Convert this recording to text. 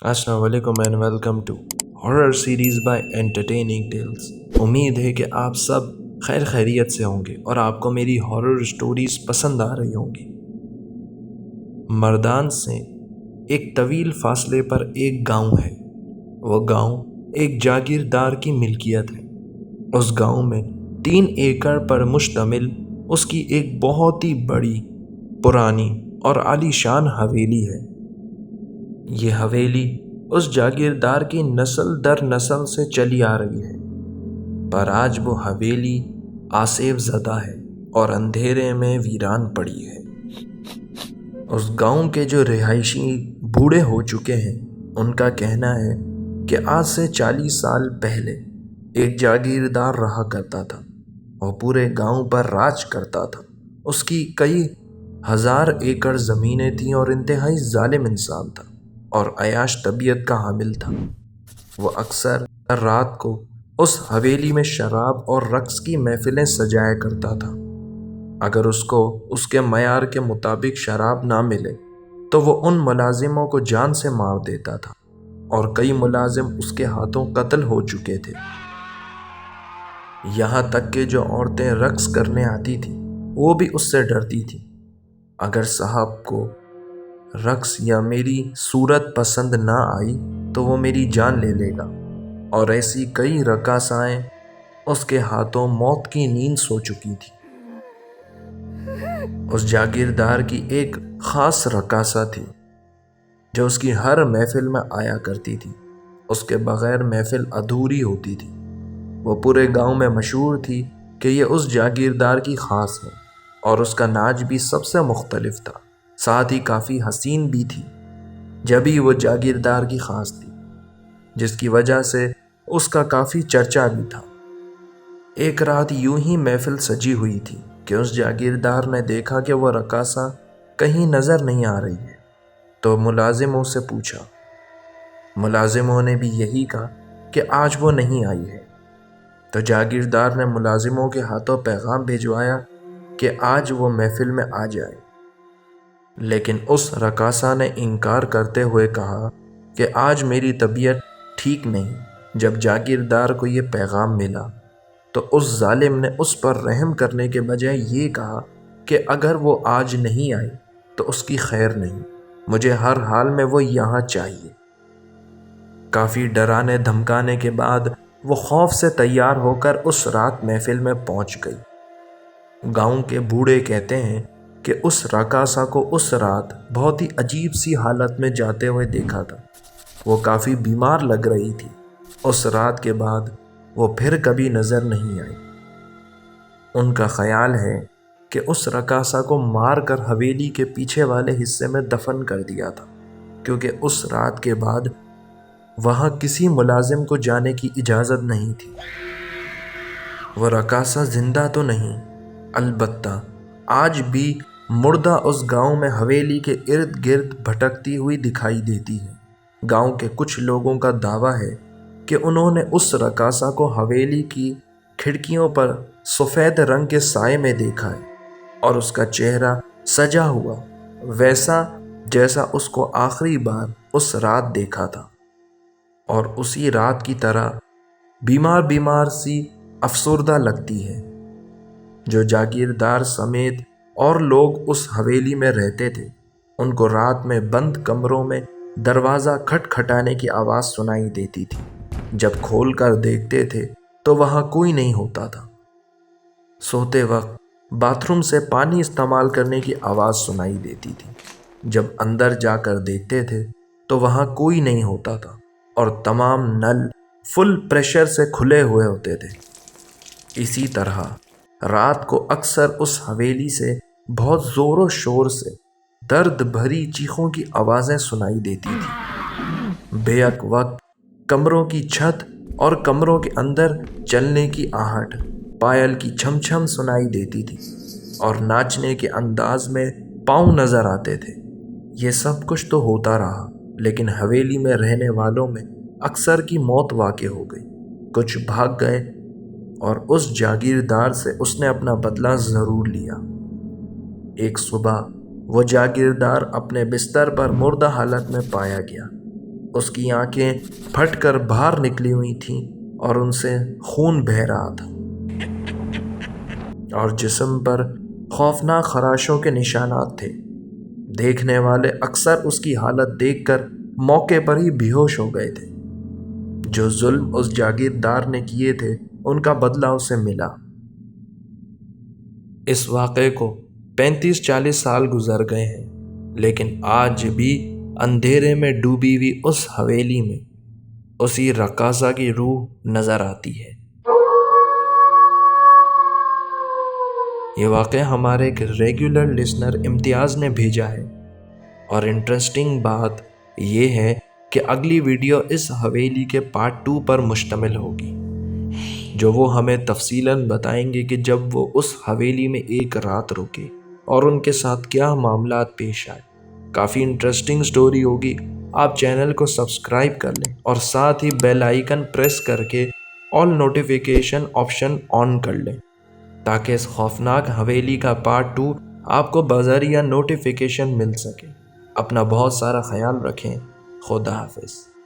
السلام علیکم and welcome to horror series by entertaining tales. امید ہے کہ آپ سب خیر خیریت سے ہوں گے اور آپ کو میری ہارر سٹوریز پسند آ رہی ہوں گی۔ مردان سے ایک طویل فاصلے پر ایک گاؤں ہے۔ وہ گاؤں ایک جاگیردار کی ملکیت ہے۔ اس گاؤں میں 3 ایکڑ پر مشتمل اس کی ایک بہت ہی بڑی، پرانی اور عالی شان حویلی ہے۔ یہ حویلی اس جاگیردار کی نسل در نسل سے چلی آ رہی ہے، پر آج وہ حویلی آسیب زدہ ہے اور اندھیرے میں ویران پڑی ہے۔ اس گاؤں کے جو رہائشی بوڑھے ہو چکے ہیں، ان کا کہنا ہے کہ آج سے 40 سال پہلے ایک جاگیردار رہا کرتا تھا۔ وہ پورے گاؤں پر راج کرتا تھا۔ اس کی کئی ہزار ایکڑ زمینیں تھیں اور انتہائی ظالم انسان تھا اور عیاش طبیعت کا حامل تھا۔ وہ اکثر رات کو اس حویلی میں شراب اور رقص کی محفلیں سجایا کرتا تھا۔ اگر اس کو اس کے معیار کے مطابق شراب نہ ملے تو وہ ان ملازموں کو جان سے مار دیتا تھا اور کئی ملازم اس کے ہاتھوں قتل ہو چکے تھے۔ یہاں تک کہ جو عورتیں رقص کرنے آتی تھیں وہ بھی اس سے ڈرتی تھیں۔ اگر صاحب کو رقص یا میری صورت پسند نہ آئی تو وہ میری جان لے لے گا، اور ایسی کئی رقاصائیں اس کے ہاتھوں موت کی نیند سو چکی تھی۔ اس جاگیردار کی ایک خاص رقاصہ تھی جو اس کی ہر محفل میں آیا کرتی تھی۔ اس کے بغیر محفل ادھوری ہوتی تھی۔ وہ پورے گاؤں میں مشہور تھی کہ یہ اس جاگیردار کی خاص ہے، اور اس کا ناچ بھی سب سے مختلف تھا، ساتھ ہی کافی حسین بھی تھی۔ جبھی وہ جاگیردار کی خاص تھی، جس کی وجہ سے اس کا کافی چرچا بھی تھا۔ ایک رات یوں ہی محفل سجی ہوئی تھی کہ اس جاگیردار نے دیکھا کہ وہ رقاصہ کہیں نظر نہیں آ رہی ہے، تو ملازموں سے پوچھا۔ ملازموں نے بھی یہی کہا کہ آج وہ نہیں آئی ہے، تو جاگیردار نے ملازموں کے ہاتھوں پیغام بھیجوایا کہ آج وہ محفل میں آ جائے۔ لیکن اس رقاصہ نے انکار کرتے ہوئے کہا کہ آج میری طبیعت ٹھیک نہیں۔ جب جاگیردار کو یہ پیغام ملا تو اس ظالم نے اس پر رحم کرنے کے بجائے یہ کہا کہ اگر وہ آج نہیں آئی تو اس کی خیر نہیں، مجھے ہر حال میں وہ یہاں چاہیے۔ کافی ڈرانے دھمکانے کے بعد وہ خوف سے تیار ہو کر اس رات محفل میں پہنچ گئی۔ گاؤں کے بوڑھے کہتے ہیں کہ اس رقاصہ کو اس رات بہت ہی عجیب سی حالت میں جاتے ہوئے دیکھا تھا۔ وہ کافی بیمار لگ رہی تھی۔ اس رات کے بعد وہ پھر کبھی نظر نہیں آئی۔ ان کا خیال ہے کہ اس رقاصہ کو مار کر حویلی کے پیچھے والے حصے میں دفن کر دیا تھا، کیونکہ اس رات کے بعد وہاں کسی ملازم کو جانے کی اجازت نہیں تھی۔ وہ رقاصہ زندہ تو نہیں، البتہ آج بھی مردہ اس گاؤں میں حویلی کے ارد گرد بھٹکتی ہوئی دکھائی دیتی ہے۔ گاؤں کے کچھ لوگوں کا دعویٰ ہے کہ انہوں نے اس رقاصہ کو حویلی کی کھڑکیوں پر سفید رنگ کے سائے میں دیکھا ہے، اور اس کا چہرہ سجا ہوا ویسا جیسا اس کو آخری بار اس رات دیکھا تھا، اور اسی رات کی طرح بیمار بیمار سی افسردہ لگتی ہے۔ جو جاگیردار سمیت اور لوگ اس حویلی میں رہتے تھے، ان کو رات میں بند کمروں میں دروازہ کھٹکھٹانے کی آواز سنائی دیتی تھی۔ جب کھول کر دیکھتے تھے تو وہاں کوئی نہیں ہوتا تھا۔ سوتے وقت باتھ روم سے پانی استعمال کرنے کی آواز سنائی دیتی تھی۔ جب اندر جا کر دیکھتے تھے تو وہاں کوئی نہیں ہوتا تھا، اور تمام نل فل پریشر سے کھلے ہوئے ہوتے تھے۔ اسی طرح رات کو اکثر اس حویلی سے بہت زور و شور سے درد بھری چیخوں کی آوازیں سنائی دیتی تھیں۔ بیک وقت کمروں کی چھت اور کمروں کے اندر چلنے کی آہٹ، پائل کی چھم چھم سنائی دیتی تھی، اور ناچنے کے انداز میں پاؤں نظر آتے تھے۔ یہ سب کچھ تو ہوتا رہا، لیکن حویلی میں رہنے والوں میں اکثر کی موت واقع ہو گئی۔ کچھ بھاگ گئے، اور اس جاگیردار سے اس نے اپنا بدلہ ضرور لیا۔ ایک صبح وہ جاگیردار اپنے بستر پر مردہ حالت میں پایا گیا۔ اس کی آنکھیں پھٹ کر باہر نکلی ہوئی تھیں اور ان سے خون بہہ رہا تھا، اور جسم پر خوفناک خراشوں کے نشانات تھے۔ دیکھنے والے اکثر اس کی حالت دیکھ کر موقع پر ہی بے ہوش ہو گئے تھے۔ جو ظلم اس جاگیردار نے کیے تھے ان کا بدلہ اسے ملا۔ اس واقعے کو 35-40 سال گزر گئے ہیں، لیکن آج بھی اندھیرے میں ڈوبی ہوئی اس حویلی میں اسی رقاصہ کی روح نظر آتی ہے۔ یہ واقعہ ہمارے ایک ریگولر لسنر امتیاز نے بھیجا ہے، اور انٹرسٹنگ بات یہ ہے کہ اگلی ویڈیو اس حویلی کے پارٹ 2 پر مشتمل ہوگی، جو وہ ہمیں تفصیلاً بتائیں گے کہ جب وہ اس حویلی میں ایک رات رکے اور ان کے ساتھ کیا معاملات پیش آئے۔ کافی انٹرسٹنگ سٹوری ہوگی۔ آپ چینل کو سبسکرائب کر لیں اور ساتھ ہی بیل آئیکن پریس کر کے آل نوٹیفیکیشن آپشن آن کر لیں، تاکہ اس خوفناک حویلی کا پارٹ 2 آپ کو بذریعہ نوٹیفیکیشن مل سکے۔ اپنا بہت سارا خیال رکھیں۔ خدا حافظ۔